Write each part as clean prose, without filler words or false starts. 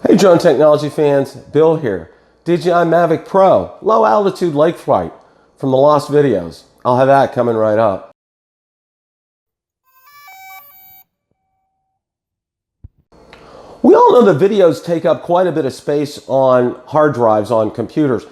Hey drone technology fans, Bill here. DJI Mavic Pro, low altitude lake flight from the lost videos. I'll have that coming right up. We all know that videos take up quite a bit of space on hard drives on computers.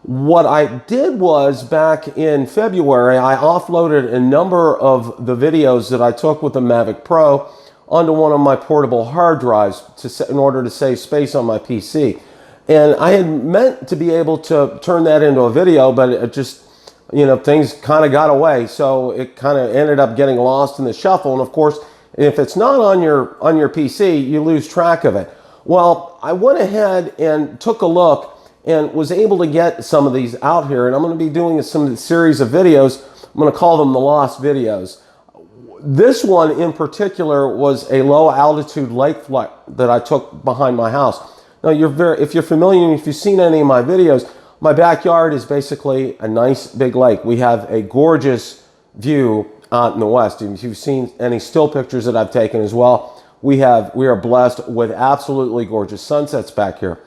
What I did was back in February, I offloaded a number of the videos that I took with the Mavic Pro onto one of my portable hard drives in order to save space on my PC. And I had meant to be able to turn that into a video, but it just, things kind of got away. So it kind of ended up getting lost in the shuffle. And of course, if it's not on your PC, you lose track of it. Well, I went ahead and took a look and was able to get some of these out here. And I'm going to be doing some series of videos. I'm going to call them the lost videos. This one in particular was a low altitude lake flight that I took behind my house. Now, if you're familiar, if you've seen any of my videos, my backyard is basically a nice big lake. We have a gorgeous view out in the west. If you've seen any still pictures that I've taken as well, we are blessed with absolutely gorgeous sunsets back here.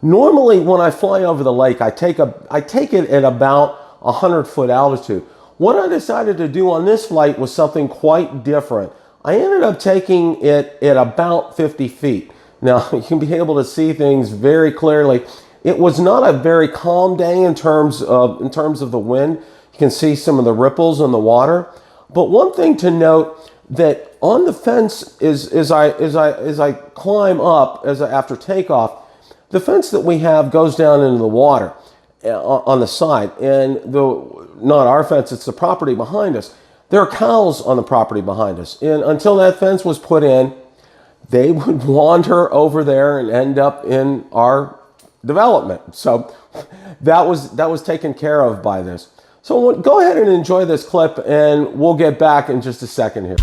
Normally, when I fly over the lake, I take it at about 100-foot altitude. What I decided to do on this flight was something quite different. I ended up taking it at about 50 feet. Now, you can be able to see things very clearly. It was not a very calm day in terms of the wind. You can see some of the ripples in the water. But one thing to note, that on the fence as I climb up after takeoff, the fence that we have goes down into the water on the side, and not our fence, it's the property behind us. There are cows on the property behind us, and until that fence was put in, they would wander over there and end up in our development. So that was taken care of by this. So go ahead and enjoy this clip, and we'll get back in just a second here.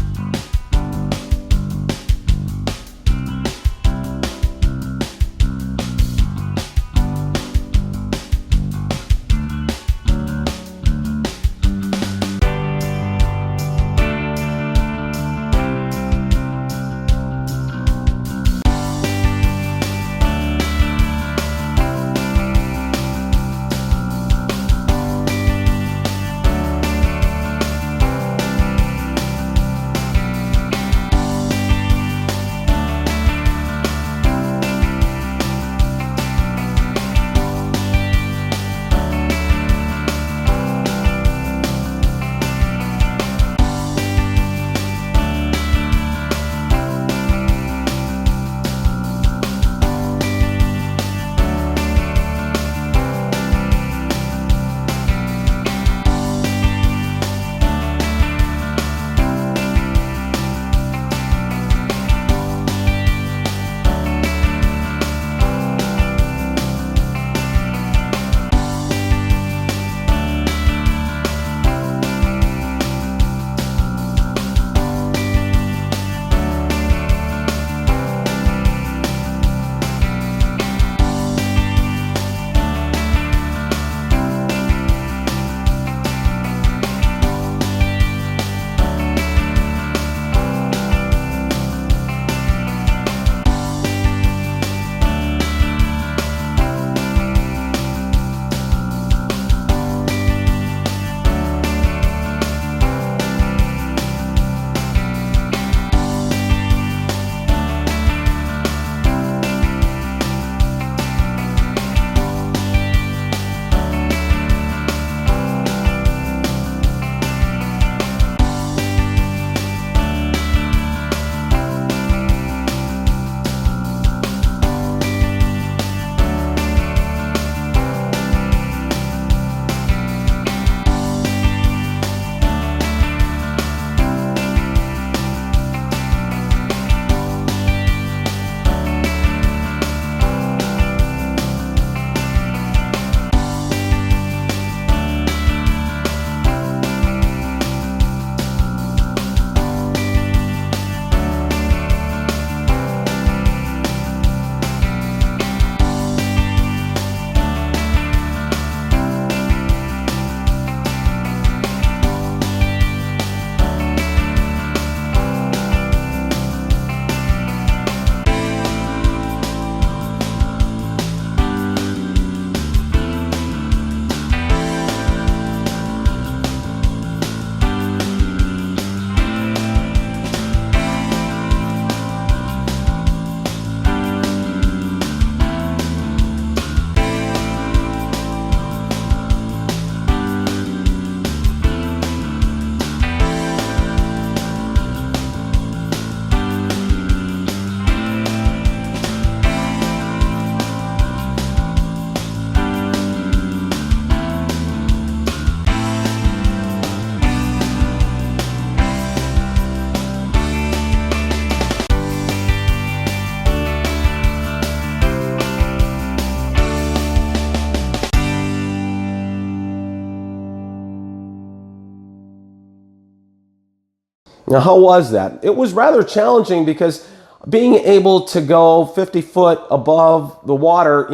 Now, how was that? It was rather challenging because being able to go 50 foot above the water,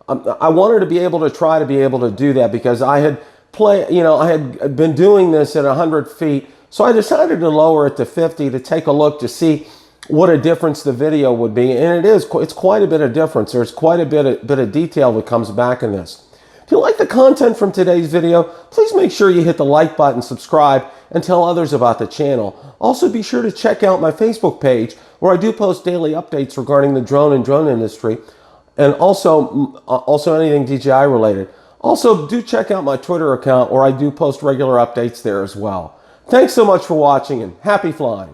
I wanted to be able to try to be able to do that because I had I had been doing this at 100 feet. So I decided to lower it to 50 to take a look to see what a difference the video would be. And it's quite a bit of difference. There's quite a bit of detail that comes back in this. If you like the content from today's video, please make sure you hit the like button, subscribe, and tell others about the channel. Also, be sure to check out my Facebook page where I do post daily updates regarding the drone and drone industry, and also anything DJI related. Also, do check out my Twitter account where I do post regular updates there as well. Thanks so much for watching and happy flying.